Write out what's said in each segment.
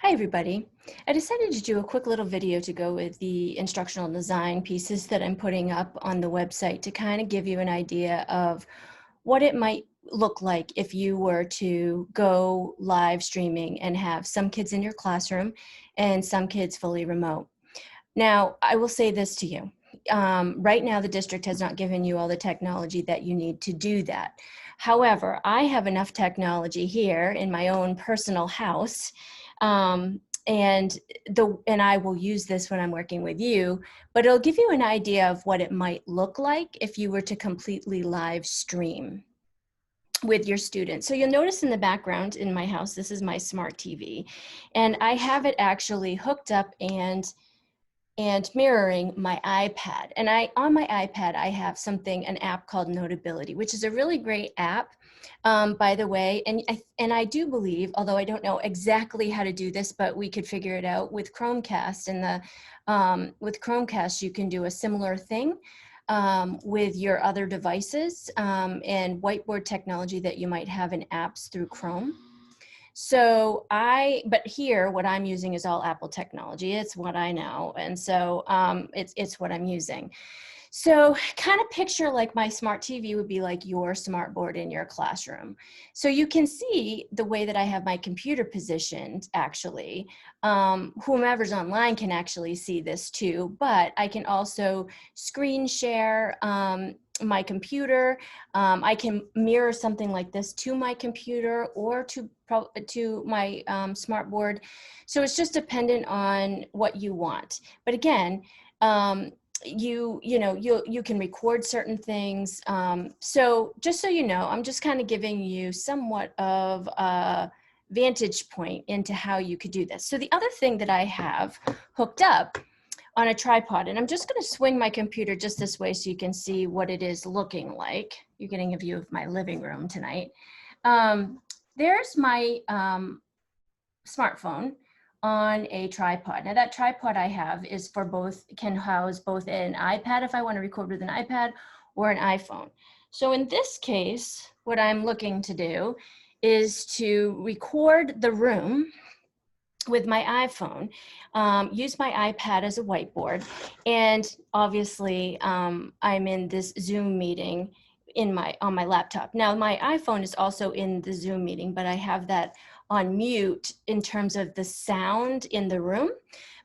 Hi, everybody. I decided to do a quick little video to go with the instructional design pieces that I'm putting up on the website to kind of give you an idea of what it might look like if you were to go live streaming and have some kids in your classroom and some kids fully remote. Now, I will say this to you. Right now, the district has not given you all the technology that you need to do that. However, I have enough technology here in my own personal house, um, and I will use this when I'm working with you, but it'll give you an idea of what it might look like if you were to completely live stream with your students. So you'll notice in the background in my house, this is my smart TV, and I have it actually hooked up and mirroring my iPad. And on my iPad, I have an app called Notability, which is a really great app, by the way. And I do believe, although I don't know exactly how to do this, but we could figure it out with Chromecast. And with Chromecast, you can do a similar thing with your other devices and whiteboard technology that you might have in apps through Chrome. But here, what I'm using is all Apple technology. It's what I know. And so it's what I'm using. So kind of picture like my smart TV would be like your smart board in your classroom. So you can see the way that I have my computer positioned, actually. Whomever's online can actually see this too, but I can also screen share my computer. I can mirror something like this to my computer or to my smart board. So it's just dependent on what you want. But again, you can record certain things. So just so you know, I'm just kind of giving you somewhat of a vantage point into how you could do this. So the other thing that I have hooked up on a tripod, and I'm just going to swing my computer just this way so you can see what it is looking like. You're getting a view of my living room tonight. There's my smartphone on a tripod. Now that tripod I have is can house both an iPad if I want to record with an iPad or an iPhone. So in this case, what I'm looking to do is to record the room with my iPhone, use my iPad as a whiteboard, and obviously I'm in this Zoom meeting on my laptop. Now my iPhone is also in the Zoom meeting, but I have that on mute in terms of the sound in the room.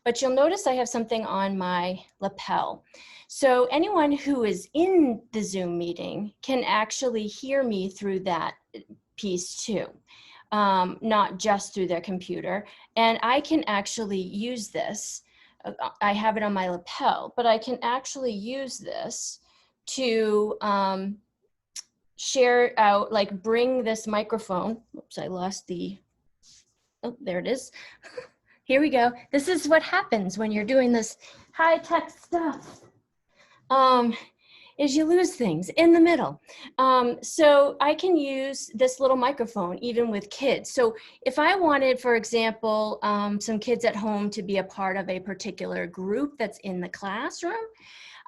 But you'll notice I have something on my lapel. So anyone who is in the Zoom meeting can actually hear me through that piece too. Not just through their computer. And I can actually use this. I have it on my lapel, but I can actually use this to share out, like bring this microphone. Oops, I lost oh, there it is. Here we go. This is what happens when you're doing this high-tech stuff. Is you lose things in the middle. So I can use this little microphone even with kids. So if I wanted, for example, some kids at home to be a part of a particular group that's in the classroom,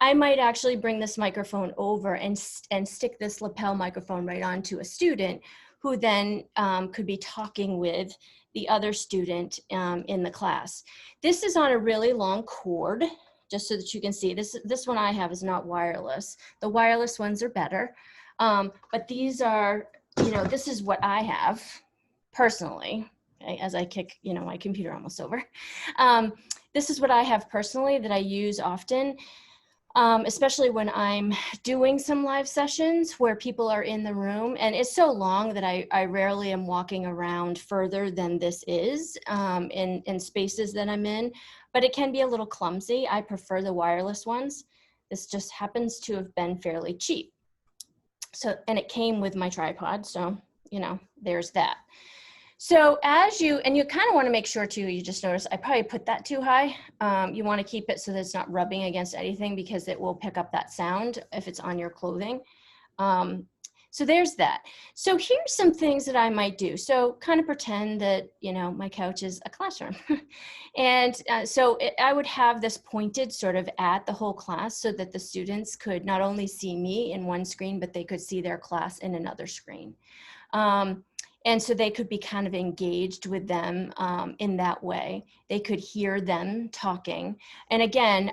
I might actually bring this microphone over and stick this lapel microphone right onto a student who then could be talking with the other student in the class. This is on a really long cord, just so that you can see. This one I have is not wireless. The wireless ones are better. But these are, this is what I have personally, okay, as I kick, my computer almost over. This is what I have personally that I use often, especially when I'm doing some live sessions where people are in the room. And it's so long that I rarely am walking around further than this is in spaces that I'm in. But it can be a little clumsy. I prefer the wireless ones. This just happens to have been fairly cheap. So, and it came with my tripod. So, there's that. So you kind of want to make sure too, you just notice I probably put that too high. You want to keep it so that it's not rubbing against anything because it will pick up that sound if it's on your clothing. So there's that. So here's some things that I might do. So kind of pretend that, my couch is a classroom. And I would have this pointed sort of at the whole class so that the students could not only see me in one screen, but they could see their class in another screen. And so they could be kind of engaged with them in that way. They could hear them talking. And again,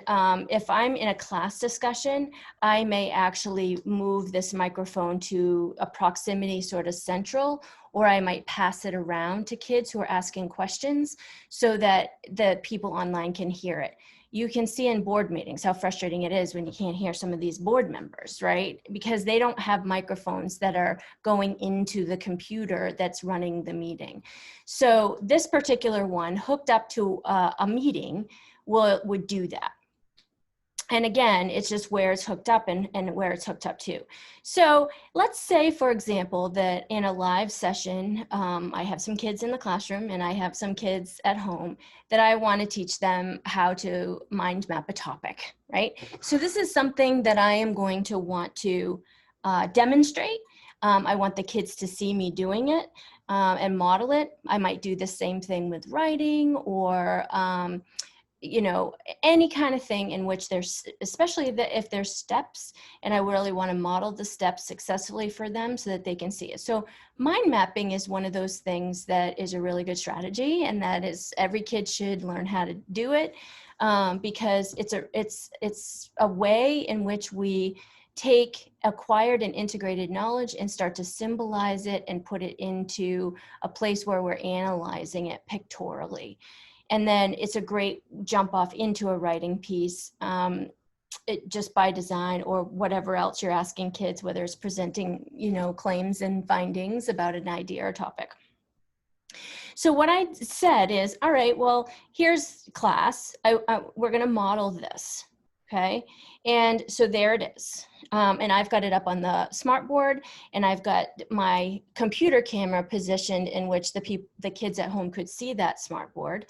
if I'm in a class discussion, I may actually move this microphone to a proximity sort of central, or I might pass it around to kids who are asking questions so that the people online can hear it. You can see in board meetings how frustrating it is when you can't hear some of these board members, right? Because they don't have microphones that are going into the computer that's running the meeting. So this particular one hooked up to a meeting would do that. And again, it's just where it's hooked up and where it's hooked up to. So let's say, for example, that in a live session, I have some kids in the classroom and I have some kids at home that I want to teach them how to mind map a topic, right? So this is something that I am going to want to demonstrate. I want the kids to see me doing it and model it. I might do the same thing with writing or you know, any kind of thing in which there's, especially if there's steps, and I really want to model the steps successfully for them so that they can see it. So mind mapping is one of those things that is a really good strategy, and that is every kid should learn how to do it because it's a way in which we take acquired and integrated knowledge and start to symbolize it and put it into a place where we're analyzing it pictorially. And then it's a great jump off into a writing piece just by design or whatever else you're asking kids, whether it's presenting, you know, claims and findings about an idea or topic. So what I said is, all right, well, here's class. We're going to model this. Okay. And so there it is. And I've got it up on the smartboard, and I've got my computer camera positioned in which the kids at home could see that smartboard.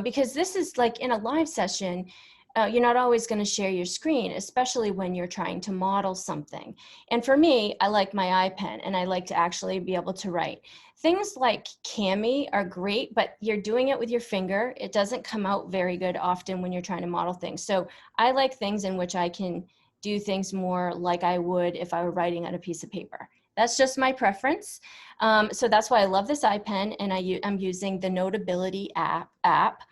Because this is like in a live session, you're not always going to share your screen, especially when you're trying to model something. And for me, I like my iPen, and I like to actually be able to write. Things like Kami are great, but you're doing it with your finger. It doesn't come out very good often when you're trying to model things. So I like things in which I can do things more like I would if I were writing on a piece of paper. That's just my preference. So that's why I love this iPen, and I'm using the Notability app.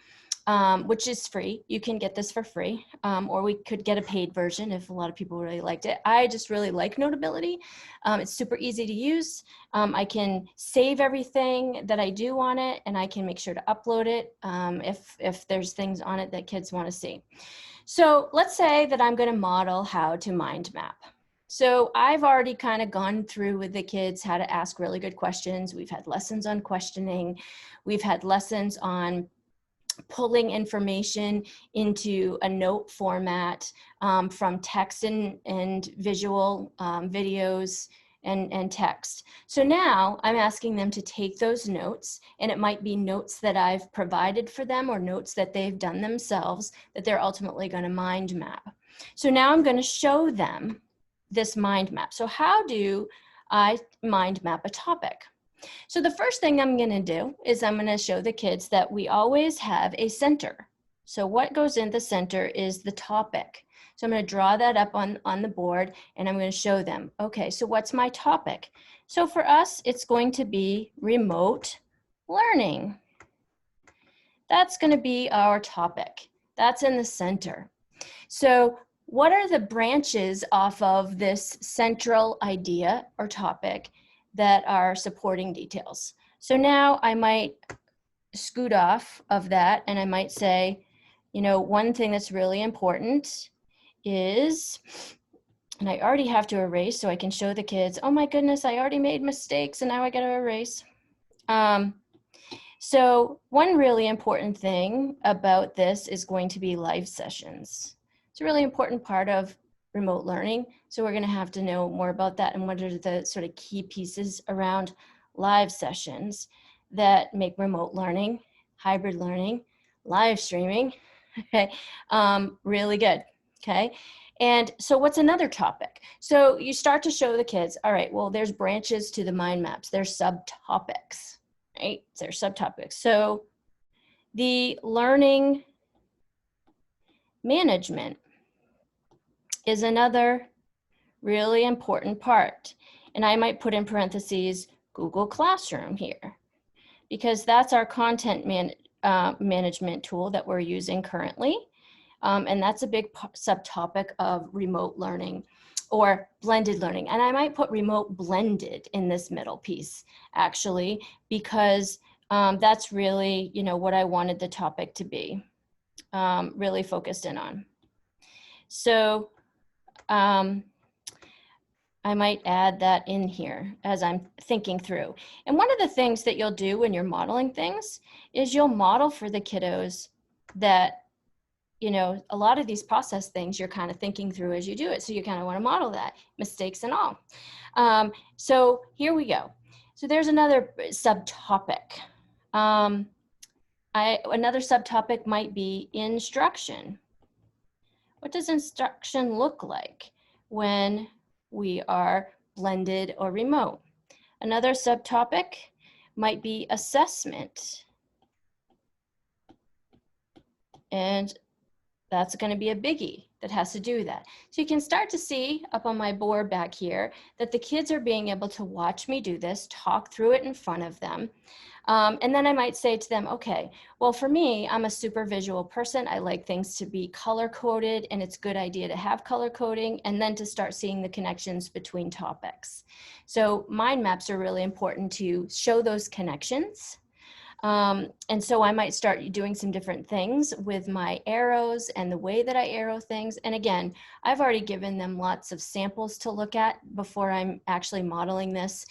Which is free. You can get this for free, or we could get a paid version if a lot of people really liked it. I just really like Notability. It's super easy to use. I can save everything that I do on it, and I can make sure to upload it if there's things on it that kids want to see. So let's say that I'm going to model how to mind map. So I've already kind of gone through with the kids how to ask really good questions. We've had lessons on questioning. We've had lessons on pulling information into a note format from text and visual videos and text. So now I'm asking them to take those notes, and it might be notes that I've provided for them or notes that they've done themselves that they're ultimately going to mind map. So now I'm going to show them this mind map. So how do I mind map a topic? So the first thing I'm going to do is I'm going to show the kids that we always have a center. So what goes in the center is the topic. So I'm going to draw that up on the board, and I'm going to show them, okay, so what's my topic? So for us, it's going to be remote learning. That's going to be our topic. That's in the center. So what are the branches off of this central idea or topic that are supporting details? So now I might scoot off of that, and I might say, you know, one thing that's really important is, and I already have to erase so I can show the kids, oh my goodness, I already made mistakes and now I got to erase. So one really important thing about this is going to be live sessions. It's a really important part of remote learning. So we're going to have to know more about that and what are the sort of key pieces around live sessions that make remote learning, hybrid learning, live streaming, okay, really good, okay? And so what's another topic? So you start to show the kids, all right, well, there's branches to the mind maps. There's subtopics, right? There's subtopics. So the learning management is another really important part. And I might put in parentheses, Google Classroom here, because that's our content management tool that we're using currently. And that's a big subtopic of remote learning or blended learning. And I might put remote blended in this middle piece, actually, because that's really, you know, what I wanted the topic to be really focused in on. So I might add that in here as I'm thinking through. And one of the things that you'll do when you're modeling things is you'll model for the kiddos that, you know, a lot of these process things you're kind of thinking through as you do it. So you kind of want to model that, mistakes and all. So here we go. So there's another subtopic. Another subtopic might be instruction. What does instruction look like when we are blended or remote? Another subtopic might be assessment. And that's going to be a biggie that has to do with that. So you can start to see up on my board back here that the kids are being able to watch me do this, talk through it in front of them. And then I might say to them, okay, well, for me, I'm a super visual person. I like things to be color coded, and it's a good idea to have color coding and then to start seeing the connections between topics. So mind maps are really important to show those connections. And so I might start doing some different things with my arrows and the way that I arrow things. And again, I've already given them lots of samples to look at before I'm actually modeling this.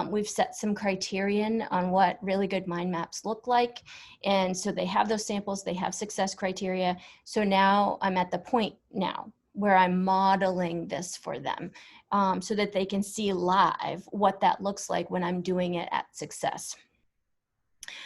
We've set some criterion on what really good mind maps look like. And so they have those samples, they have success criteria. So now I'm at the point now where I'm modeling this for them so that they can see live what that looks like when I'm doing it at success.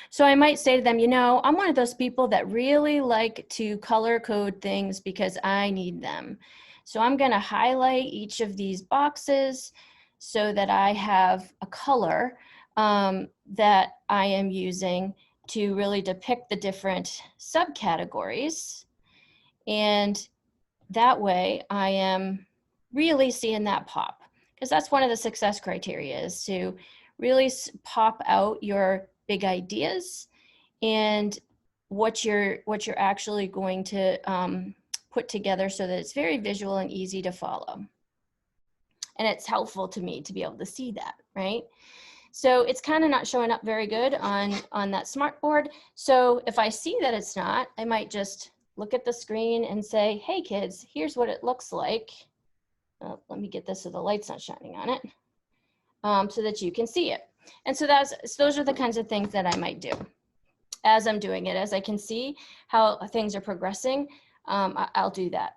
So I might say to them, you know, I'm one of those people that really like to color code things because I need them. So I'm going to highlight each of these boxes so that I have a color that I am using to really depict the different subcategories. And that way I am really seeing that pop, because that's one of the success criteria, is to really pop out your big ideas and what you're actually going to put together so that it's very visual and easy to follow. And it's helpful to me to be able to see that, right? So it's kind of not showing up very good on that smartboard. So if I see that it's not, I might just look at the screen and say, hey kids, here's what it looks like. Let me get this so the light's not shining on it, so that you can see it. And so those are the kinds of things that I might do as I'm doing it. As I can see how things are progressing, I'll do that.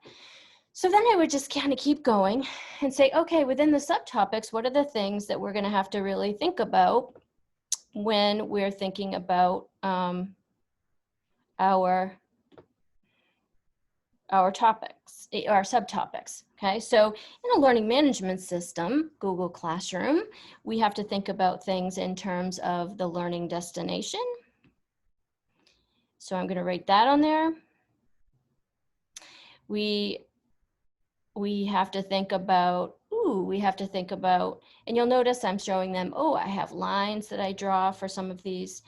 So then I would just kind of keep going and say, okay, within the subtopics, what are the things that we're going to have to really think about when we're thinking about our topics, our subtopics, okay? So in a learning management system, Google Classroom, we have to think about things in terms of the learning destination. So I'm gonna write that on there. We have to think about, and you'll notice I'm showing them, I have lines that I draw for some of these.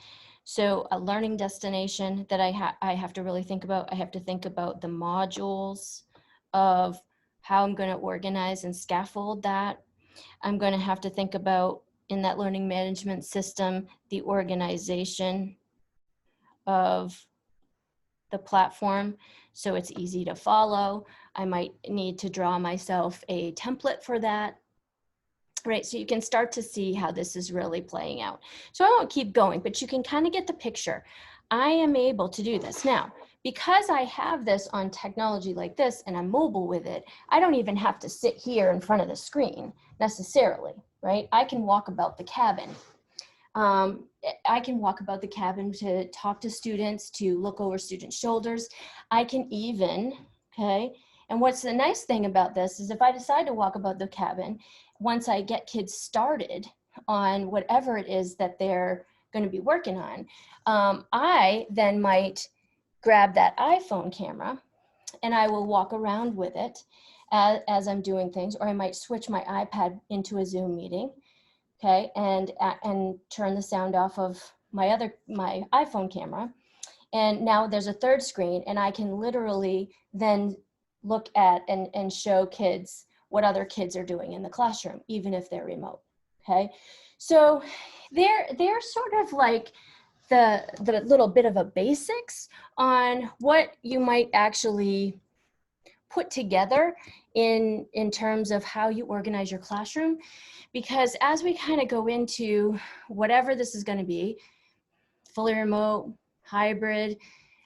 So a learning destination that I have to really think about. I have to think about the modules of how I'm going to organize and scaffold that. I'm going to have to think about, in that learning management system, the organization of the platform so it's easy to follow. I might need to draw myself a template for that. Right, so you can start to see how this is really playing out. So I won't keep going, but you can kind of get the picture. I am able to do this. Now, because I have this on technology like this and I'm mobile with it, I don't even have to sit here in front of the screen necessarily, right? I can walk about the cabin. I can walk about the cabin to talk to students, to look over students' shoulders. I can even, okay, and what's the nice thing about this is if I decide to walk about the cabin, once I get kids started on whatever it is that they're going to be working on, I then might grab that iPhone camera and I will walk around with it as I'm doing things, or I might switch my iPad into a Zoom meeting okay, and turn the sound off of my iPhone camera. And now there's a third screen, and I can literally then look at and show kids what other kids are doing in the classroom, even if they're remote, okay? So they're sort of like the little bit of a basics on what you might actually put together in terms of how you organize your classroom. Because as we kind of go into whatever this is going to be, fully remote, hybrid,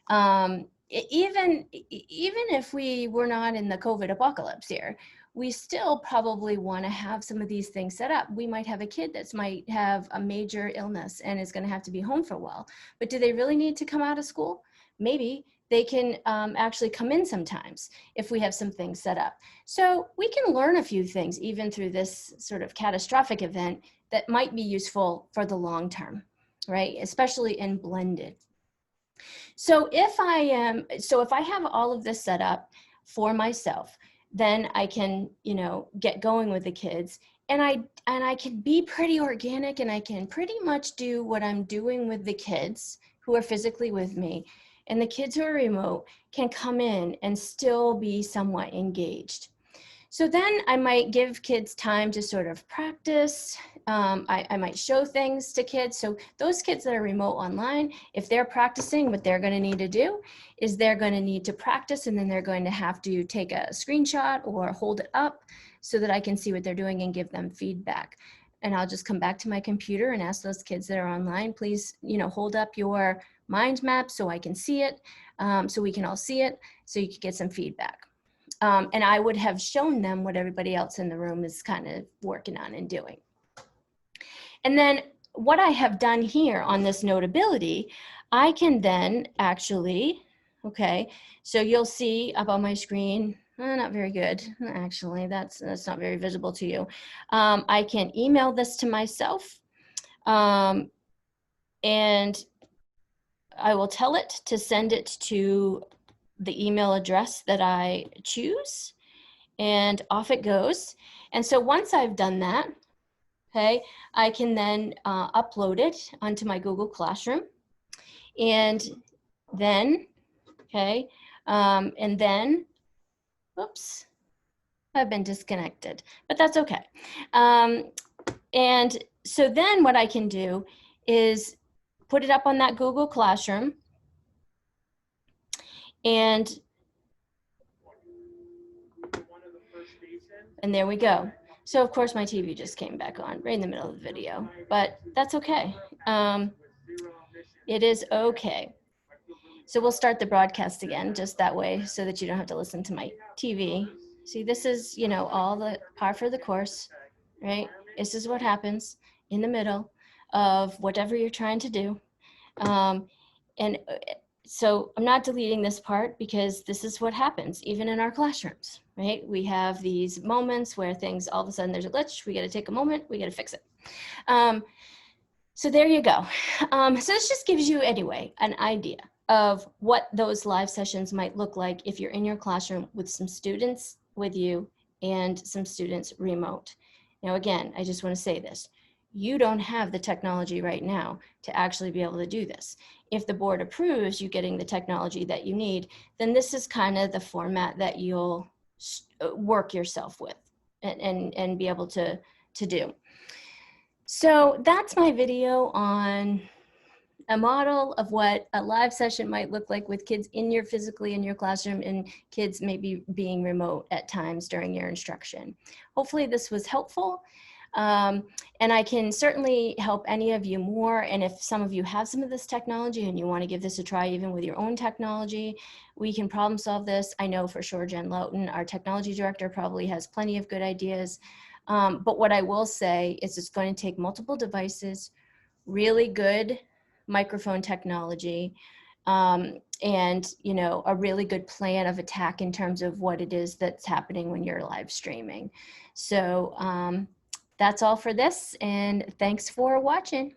even if we were not in the COVID apocalypse here, we still probably want to have some of these things set up. We might have a kid that might have a major illness and is going to have to be home for a while. But do they really need to come out of school? Maybe they can actually come in sometimes if we have some things set up. So we can learn a few things even through this sort of catastrophic event that might be useful for the long term, right? Especially in blended. So if I have all of this set up for myself, then I can, get going with the kids, and I can be pretty organic, and I can pretty much do what I'm doing with the kids who are physically with me, and the kids who are remote can come in and still be somewhat engaged. So then I might give kids time to sort of practice. I might show things to kids. So those kids that are remote online, if they're practicing, what they're going to need to do is they're going to need to practice, and then they're going to have to take a screenshot or hold it up so that I can see what they're doing and give them feedback. And I'll just come back to my computer and ask those kids that are online, please, hold up your mind map so I can see it, so we can all see it, so you can get some feedback. And I would have shown them what everybody else in the room is kind of working on and doing. And then what I have done here on this notability, I can then actually, okay, so you'll see up on my screen, not very good, actually, that's not very visible to you. I can email this to myself, and I will tell it to send it to the email address that I choose, and off it goes. And so once I've done that, okay, I can then upload it onto my Google Classroom. And then, okay, and then, oops, I've been disconnected, but that's okay. And so then what I can do is put it up on that Google Classroom, and there we go. So of course my TV just came back on right in the middle of the video, but that's okay. It is okay. So we'll start the broadcast again just that way so that you don't have to listen to my TV. See, this is, all the par for the course, right? This is what happens in the middle of whatever you're trying to do. And so I'm not deleting this part because this is what happens even in our classrooms, right? We have these moments where things, all of a sudden there's a glitch, we got to take a moment, we got to fix it. So there you go. So this just gives you, anyway, an idea of what those live sessions might look like if you're in your classroom with some students with you and some students remote. Now, again, I just want to say this. You don't have the technology right now to actually be able to do this. If the board approves you getting the technology that you need, then this is kind of the format that you'll work yourself with and be able to do. So that's my video on a model of what a live session might look like with kids physically in your classroom and kids maybe being remote at times during your instruction. Hopefully this was helpful. And I can certainly help any of you more. And if some of you have some of this technology and you want to give this a try even with your own technology, we can problem solve this. I know for sure Jen Loughton, our technology director, probably has plenty of good ideas. But what I will say is it's going to take multiple devices, really good microphone technology, and a really good plan of attack in terms of what it is that's happening when you're live streaming. So that's all for this, and thanks for watching.